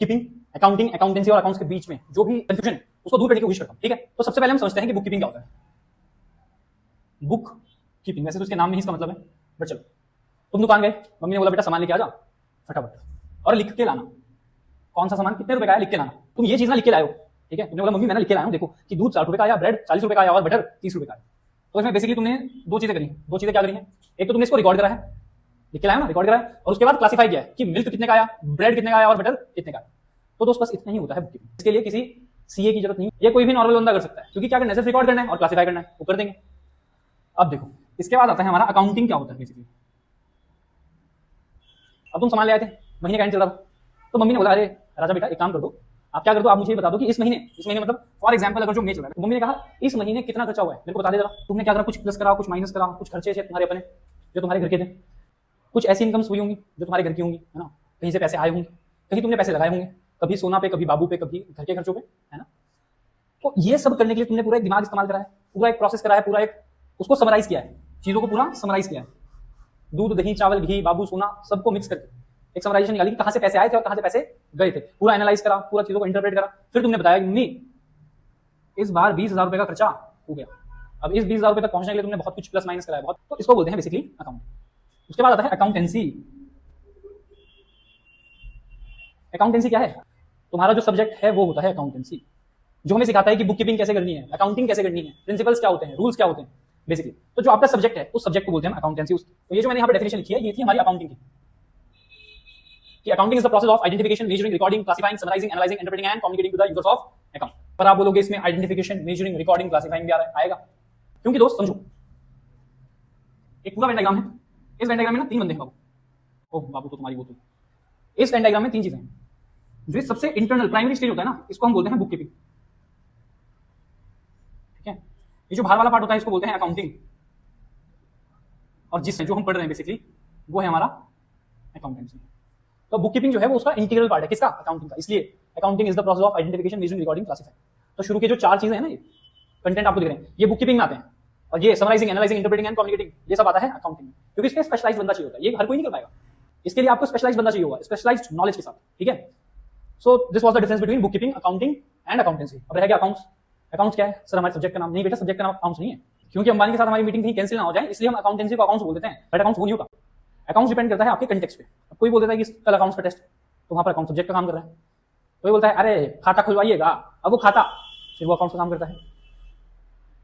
Keeping, accounting, accountancy और accounts के बीच में जो भी कंफ्यूजन है उसको दूर करने की कोशिश करता हूं। ठीक है, तो सबसे पहले हम समझते हैं कि बुक कीपिंग क्या होता है। बुक कीपिंग, वैसे तो इसके नाम में ही इसका मतलब है, बट चलो। तुम दुकान गए, मम्मी ने बोला बेटा सामान लेके आ जा फटाफट और लिख के लाना। कौन सा सामान कितने रुपए का है लिख के लाना। तुम ये चीज ना लिख के लाए हो, ठीक है, तुमने बोला मम्मी मैंने लिख के लाया हूं, देखो कि दूध 60 रुपए का आया, ब्रेड 40 रुपए का आया और बटर 30 रुपए का आया। तो इसमें बेसिकली तुमने दो चीजें करी, दो चीजें क्या करी है। एक तो तुमने इसको रिकॉर्ड करा है, लिख के लाया ना, रिकॉर्ड करा है, और उसके बाद क्लासिफाई किया है कि मिल्क कितने का आया, ब्रेड कितने का आया और बटर कितने का आया। तो दोस्त बस इतना ही होता है बुक कीपिंग। इसके लिए किसी सीए की जरूरत नहीं, ये कोई भी नॉर्मल बंदा कर सकता है, क्योंकि क्या करना है, सिर्फ रिकॉर्ड करना है और क्लासिफाई करना है, वो कर देंगे। अब देखो इसके बाद आता है हमारा अकाउंटिंग क्या होता है बेसिकली। अब तुम सामान ले आए थे, महीने का एंड चल रहा था, तो मम्मी ने बोला अरे राजा बेटा एक काम कर दो, आप क्या कर दो, आप मुझे बता दो कि इस महीने मतलब फॉर एग्जांपल अगर जो मई चल रहा है, तो मम्मी ने कहा इस महीने कितना खर्चा हुआ है मेरे को बता दे जरा। तुमने क्या करा, कुछ प्लस करा, कुछ माइनस करा, कुछ खर्चे थे तुम्हारे अपने जो तुम्हारे घर के थे, कुछ ऐसी इनकम्स हुई होंगी जो तुम्हारे घर की होंगी, है ना, कहीं से पैसे आए होंगे, कहीं तुमने पैसे लगाए होंगे, कभी सोना पे, कभी बाबू पे, कभी घर के खर्चों पे, है ना। तो ये सब करने के लिए तुमने पूरा एक दिमाग इस्तेमाल करा है, पूरा एक प्रोसेस करा है, पूरा एक उसको समराइज किया है, चीजों को पूरा समराइज किया है, दूध दही चावल घी बाबू सोना सबको मिक्स करके एक समराइजेशन निकाली कि कहां से पैसे आए थे और कहां से पैसे गए थे, पूरा एनालाइज करा, पूरा चीजों को इंटरप्रेट करा। फिर तुमने बताया कि मम्मी इस बार 20,000 रुपए का खर्चा हो गया। अब इस 20,000 रुपए तक पहुंचने के लिए तुमने बहुत कुछ प्लस माइनस कराया, बहुत, तो इसको बोलते हैं बेसिकली अकाउंट। उसके बाद आता है अकाउंटेंसी। अकाउंटेंसी क्या है, तुम्हारा जो सब्जेक्ट है वो होता है अकाउंटेंसी, जो हमें सिखाता है कि बुक कीपिंग कैसे करनी है, अकाउंटिंग कैसे करनी है, प्रिंसिपल्स क्या होते हैं, रूल्स क्या होते हैं बेसिकली। तो जो आपका सब्जेक्ट है उस सब्जेक्ट को बोलते हैं अकाउंटेंसी। तो ये जो मैंने यहाँ पर डेफिनेशन लिखी है ये थी हमारी अकाउंटिंग की, कि accounting is the process of identification, measuring, recording, classifying, summarising, analysing, interpreting and communicating to the users of account. पर आप बोलोगे इसमें आइडेंटिफिकेशन, मेजरिंग, रिकॉर्डिंग, क्लासिफाइंग भी आएगा, क्योंकि दोस्त समझो एक पूरा वेन डायग्राम है, इस वेन डायग्राम में ना 3 बंदे हैं बाबू, ओह बाबू तो तुम्हारी वो तो, इस वेन डायग्राम में 3 चीजें हैं। जो सबसे इंटरनल प्राइमरी स्टेज होता है ना, इसको हम बोलते हैं बुक कीपिंग, ठीक है। ये जो बाहर वाला पार्ट होता है इसको बोलते हैं अकाउंटिंग, और जिस जो हम पढ़ रहे हैं बेसिकली वो है हमारा अकाउंटेंसी। तो बुक कीपिंग जो है वो उसका इंटीग्रल पार्ट है, किसका, अकाउंटिंग का। इसलिए accounting is the process of identification, measuring, recording, classifying. तो शुरू के जो 4 चीजें हैं ना, ये कंटेंट आपको दिख रहे हैं, ये बुक कीपिंग में आते हैं, और ये summarising, analysing, interpreting and communicating ये सब आता है अकाउंटिंग में, क्योंकि इसके स्पेशलाइज्ड बंदा चाहिए होता है, ये हर कोई नहीं कर पाएगा, इसके लिए आपको स्पेशलाइज्ड बंदा चाहिए होगा, स्पेशलाइज्ड नॉलेज के साथ, ठीक है। So this was the difference between book keeping, accounting and accountancy. अब रह गया अकाउंट्स। अकाउंट्स क्या है सर, हमारे सब्जेक्ट का नाम नहीं बेटा, सब्जेक्ट का नाम अकाउंट्स नहीं है, क्योंकि अंबानी के साथ हमारी मीटिंग कहीं कैंसिल ना हो जाए, इसलिए हम अकाउंटेंसी को अकाउंट्स बोल देते हैं, बट अकाउंट्स वो नहीं होता। अकाउंट्स डिपेंड करता है आपके कंटेक्स्ट पे। अब कोई बोल देता है कि कल अकाउंट्स का टेस्ट, तो वहां पर अकाउंट सब्जेक्ट का काम कर रहा है। कोई बोलता है अरे खाता खुलवाइएगा, अब वो खाता, फिर वो अकाउंट्स का काम करता है।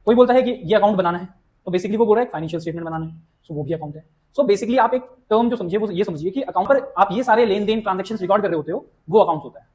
कोई बोलता है कि ये अकाउंट बनाना है, तो बेसिकली वो बोल रहा है फाइनेंशियल स्टेटमेंट बनाना है, सो वो भी अकाउंट है। सो बेसिकली आप एक टर्म जो समझिए वो ये समझिए कि अकाउंट पर आप ये सारे लेन देन ट्रांजेक्शन रिकॉर्ड कर रहे होते हो, वो अकाउंट होता है।